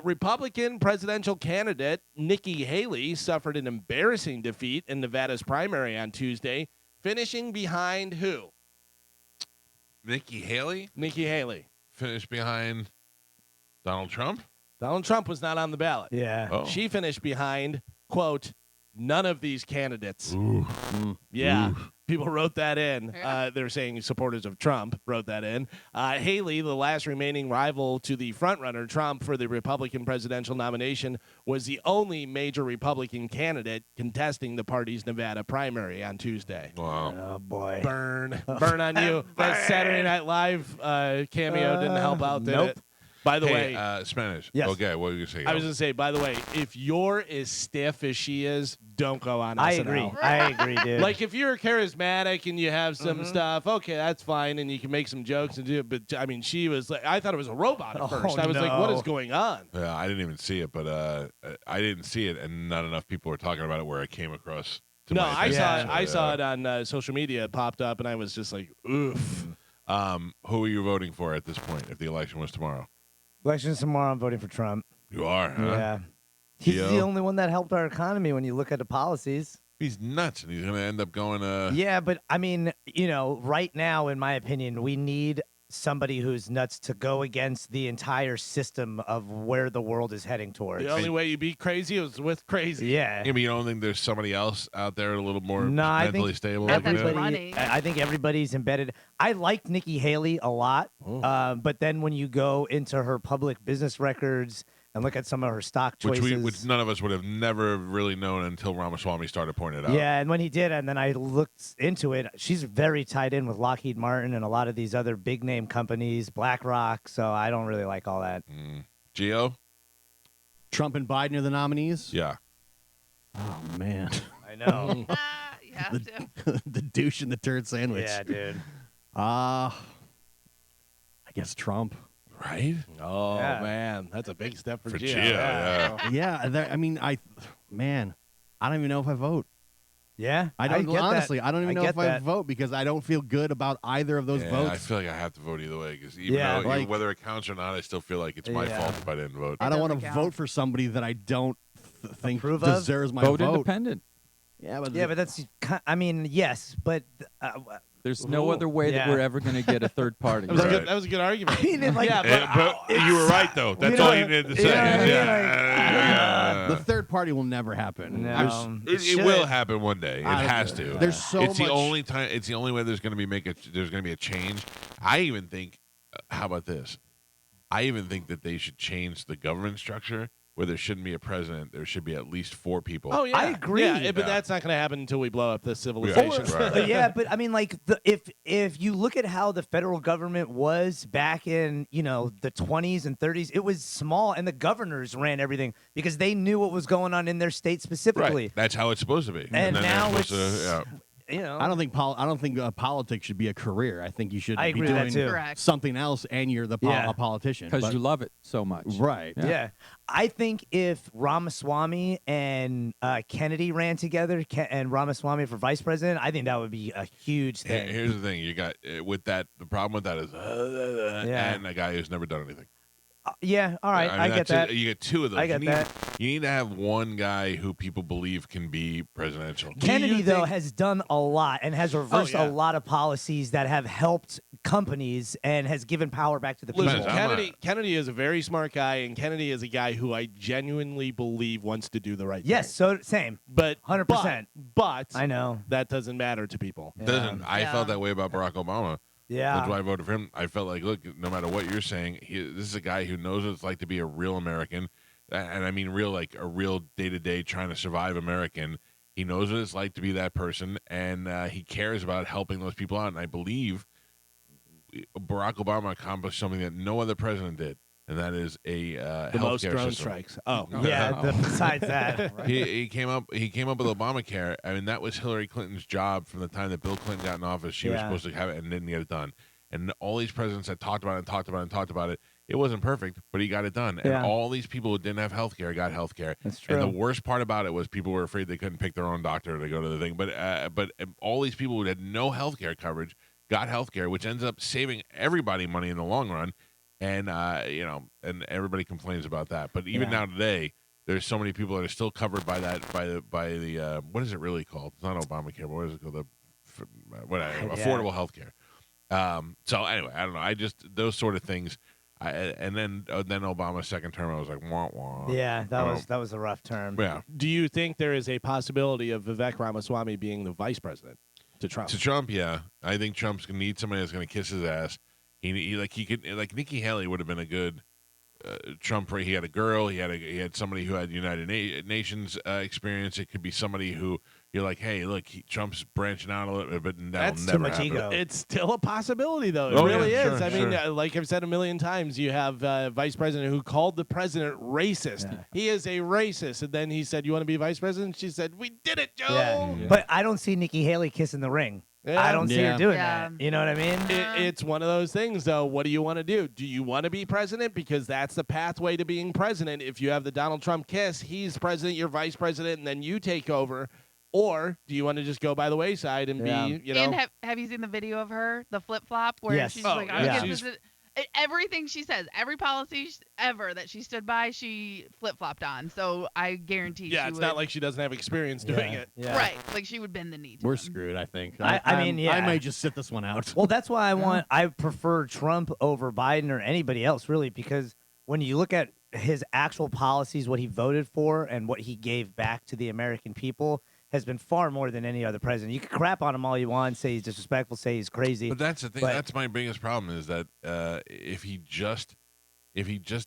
Republican presidential candidate Nikki Haley suffered an embarrassing defeat in Nevada's primary on Tuesday, finishing behind who? Nikki Haley? Nikki Haley. Finished behind Donald Trump? Donald Trump was not on the ballot. Yeah. Oh. She finished behind, quote, none of these candidates. Ooh. Yeah. Ooh. People wrote that in. Yeah. They're saying supporters of Trump wrote that in. Haley, the last remaining rival to the frontrunner Trump for the Republican presidential nomination, was the only major Republican candidate contesting the party's Nevada primary on Tuesday. Wow. Oh, boy. Burn on you. That Saturday Night Live cameo didn't help out, did nope. it? By the way, Spanish. Yes. Okay, what were you saying? I was going to say, by the way, if you're as stiff as she is, don't go on SNL. I agree, dude. Like, if you're charismatic and you have some stuff, okay, that's fine, and you can make some jokes and do it. But, I mean, she was like, I thought it was a robot at first. I was like, what is going on? Yeah, I didn't even see it, but I didn't see it, and not enough people were talking about it where I came across. No, I saw it. So, I saw it on social media. It popped up, and I was just like, oof. Who are you voting for at this point if the election was tomorrow? Elections tomorrow, I'm voting for Trump. You are, huh? Yeah. He's Gio? the only one that helped our economy when you look at the policies. He's nuts, and he's going to end up going Yeah, but I mean, right now, in my opinion, we need somebody who's nuts to go against the entire system of where the world is heading towards. The only way you beat crazy is with crazy. Yeah. Yeah, but you don't think there's somebody else out there a little more No, I mentally think stable? Like Everybody- that? running. I think everybody's embedded. I like Nikki Haley a lot, but then when you go into her public business records and look at some of her stock choices. Which none of us would have never really known until Ramaswamy started pointing it out. Yeah, and when he did, and then I looked into it, she's very tied in with Lockheed Martin and a lot of these other big name companies, BlackRock, so I don't really like all that. Gio? Trump and Biden are the nominees? Yeah. Oh, man. I know. You have to. The douche in the turd sandwich. Yeah, dude. I guess Trump. Right? Oh, Yeah. man. That's a big step for For Gio. Gio, yeah. Yeah, I don't even know if I vote. Yeah, I don't get honestly. that. I don't even know get if I that. vote because I don't feel good about either of those Yeah, votes. I feel like I have to vote either way because even Yeah, though like- whether it counts or not, I still feel like it's my Yeah. fault if I didn't vote. I don't want to doesn't count. vote for somebody that I don't think Approve of? deserves my Vote vote. independent. Yeah, but Yeah, but that's. I mean, yes, but. There's no other way that Yeah. we're ever going to get a third party. That was, a Right. good, that was a good argument. I mean, it, like, yeah, But you were right though. That's all you needed to say. you know what I mean? Yeah. the third party will never happen. No. It will happen one day. It I- has to. There's so it's much. the only time. It's the only way there's going to be a change. I even think. How about this? I even think that they should change the government structure where there shouldn't be a president. There should be at least 4 people. Oh, yeah. I agree. Yeah, but Yeah. that's not going to happen until we blow up this civilization. Right. But yeah, but I mean, like, if you look at how the federal government was back in the 20s and 30s, it was small, and the governors ran everything because they knew what was going on in their state specifically. Right. That's how it's supposed to be. And then now they're it's supposed to, I don't think politics should be a career. I think you should I be agree with that doing too. Correct. something else, and you're Yeah. a politician Because But- you love it so much. right. Yeah. I think if Ramaswamy and Kennedy ran together, and Ramaswamy for vice president, I think that would be a huge thing. Here's the thing: you got with that. The problem with that is, Yeah. and a guy who's never done anything. Yeah, all right, I mean, I get that's that. it. You get 2 of those. I get you need, that. You need to have one guy who people believe can be presidential. Kennedy, though, think- has done a lot and has reversed yeah. a lot of policies that have helped companies and has given power back to the people. Listen, Depends. I'm Kennedy is a very smart guy, and Kennedy is a guy who I genuinely believe wants to do the right Yes, thing. so same. But 100%. But I know. that doesn't matter to people. Doesn't I Yeah. felt that way about Barack Obama. Yeah. That's why I voted for him. I felt like, look, no matter what you're saying, this is a guy who knows what it's like to be a real American, and I mean real, like a real day-to-day trying to survive American. He knows what it's like to be that person, and he cares about helping those people out. And I believe Barack Obama accomplished something that no other president did, and that is a The most healthcare drone system. strikes. Oh, Yeah, besides that. He came up with Obamacare. I mean, that was Hillary Clinton's job from the time that Bill Clinton got in office. She was Yeah. supposed to have it and didn't get it done. And all these presidents had talked about it. It wasn't perfect, but he got it done. And Yeah. all these people who didn't have health care got health care. That's true. And the worst part about it was people were afraid they couldn't pick their own doctor to go to the thing. But all these people who had no health care coverage got health care, which ends up saving everybody money in the long run. and and everybody complains about that. But even now today, there's so many people that are still covered by that by the what is it really called? It's not Obamacare, but what is it called? Affordable health care. So anyway, I don't know. I just those sort of things. And then Obama's second term, I was like, wah, wah. Yeah, that was a rough term. Yeah. Do you think there is a possibility of Vivek Ramaswamy being the vice president to Trump? To Trump, yeah. I think Trump's gonna need somebody that's gonna kiss his ass. He could Nikki Haley would have been a good Trump. He had a girl. He had somebody who had United Nations experience. It could be somebody who you're like, hey, look, Trump's branching out a little bit, and that'll That's never too much happen. ego. It's still a possibility, though. It Oh, really yeah, is. sure, I mean, sure. like I've said a million times, you have vice president who called the president racist. Yeah. He is a racist. And then he said, you want to be vice president? She said, we did it, Joe. Yeah. But I don't see Nikki Haley kissing the ring. Yeah. I don't see her doing Yeah. that. You know what I mean? It's one of those things, though. What do you want to do? Do you want to be president? Because that's the pathway to being president. If you have the Donald Trump kiss, he's president, you're vice president, and then you take over. Or do you want to just go by the wayside and be, you know? And have you seen the video of her, the flip flop, where Yes. she's Oh, like, yeah. I'm Yeah. against this. Everything she says, every policy ever that she stood by, she flip flopped on. So I guarantee. Yeah, she it's would, not like she doesn't have experience doing it. Yeah. right. Like she would bend the knee. To We're him. screwed, I think. I mean, yeah. I might just sit this one out. Well, that's why I prefer Trump over Biden or anybody else, really, because when you look at his actual policies, what he voted for, and what he gave back to the American people has been far more than any other president. You can crap on him all you want, say he's disrespectful, say he's crazy. But that's the thing. But- That's my biggest problem is that if he just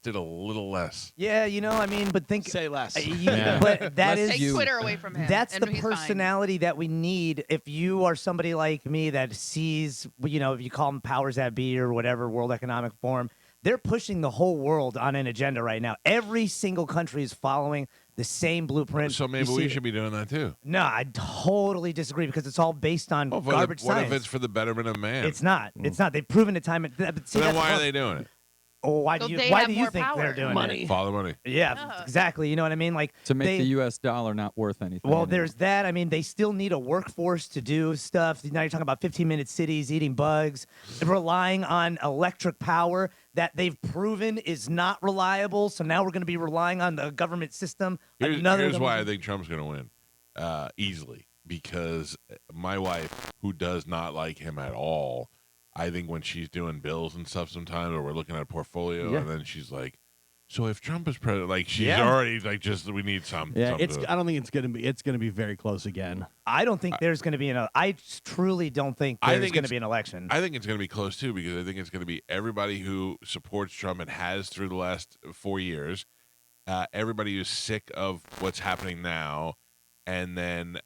did a little less. Yeah, I mean, but think. Say less. Yeah. But that Less is Take you. Twitter away from him. That's and the he's fine. personality that we need. If you are somebody like me that sees, if you call them powers that be or whatever, World Economic Forum, they're pushing the whole world on an agenda right now. Every single country is following the same blueprint. So maybe You we see- should be doing that too. No, I totally disagree because it's all based on Well, garbage what science. if it's for the betterment of man? It's not. It's not. They've proven it time. But see, So then that's why the are they doing it? Oh, why So do you? they Why have do you more think power. they're doing Money. it? Follow the money. Yeah, Yeah. exactly. You know what I mean? Like to make they, the U.S. dollar not worth anything. Well, anymore. there's that. I mean, they still need a workforce to do stuff. Now you're talking about 15-minute cities eating bugs, relying on electric power that they've proven is not reliable. So now we're going to be relying on the government system. Here's Another why I think Trump's going to win easily, because my wife, who does not like him at all, I think when she's doing bills and stuff sometimes, or we're looking at a portfolio, Yeah. and then she's like, so if Trump is president, like she's Yeah. already like, just we need some. Yeah, something to- I don't think it's gonna be very close again. I don't think there's going to be I truly don't think I there's think going to it's- be an election. I think it's going to be close too, because I think it's going to be everybody who supports Trump and has through the last 4 years, everybody who's sick of what's happening now, and then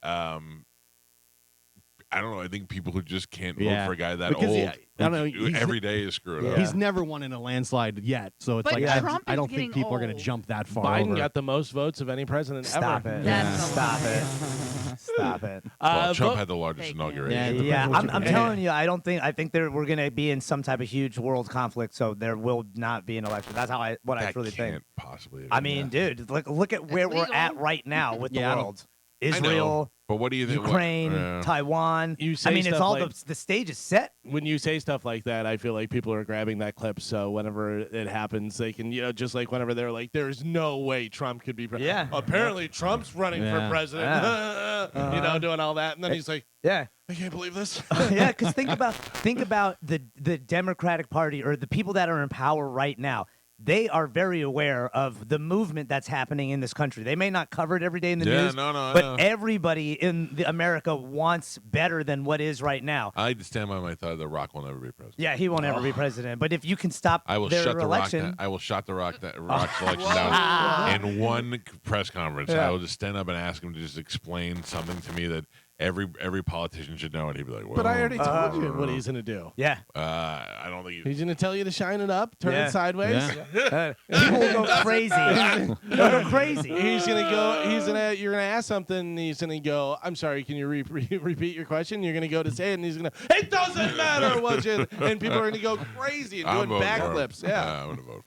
I don't know. I think people who just can't vote Yeah. for a guy that Because, old, yeah, I don't know, who he's- every day is screwing up. He's never won in a landslide yet, so it's But like Trump I is don't think getting people are going to old. jump that far Biden over. got the most votes of any president Stop ever. it. That's Stop a it. Stop it. Well, Trump vote- had the largest Fake inauguration. news. Yeah, Depends what I'm you- telling you, I think we're going to be in some type of huge world conflict, so there will not be an election. That's I that truly think. can't possibly. I mean, dude, look at where we're legal. at right now with Yeah, I the don't- world. I know, Israel, but what do you think? Ukraine, Yeah. Taiwan. You say I mean, it's stuff all like- the stage is set. When you say stuff like that, I feel like people are grabbing that clip. So whenever it happens, they can, just like whenever they're like, "There's no way Trump could be president." Yeah. Apparently, Trump's running for Yeah. president. Doing all that, and then he's like, Yeah. "I can't believe this." Yeah, because think about the Democratic Party or the people that are in power right now. They are very aware of the movement that's happening in this country. They may not cover it every day in the Yeah, news, no, I but know. everybody in America wants better than what is right now. I like to stand by my thought. The Rock will never be president. Yeah, he won't ever be president. But if you can stop I will their shut the election, Rock. I will shut the Rock's election down in one press conference. Yeah. I will just stand up and ask him to just explain something to me that every politician should know, and he'd be like, well, But I already told you what he's gonna do. yeah, I don't think He's gonna tell you to shine it up, turn Yeah. it sideways. Yeah. people will go crazy. They'll go crazy. He's gonna go. You're gonna ask something. And he's gonna go. I'm sorry. Can you repeat your question? You're gonna go to say it, and he's gonna. It doesn't matter what you. And people are gonna go crazy and I'm doing voting for him. backflips. Yeah. I'm gonna vote for him.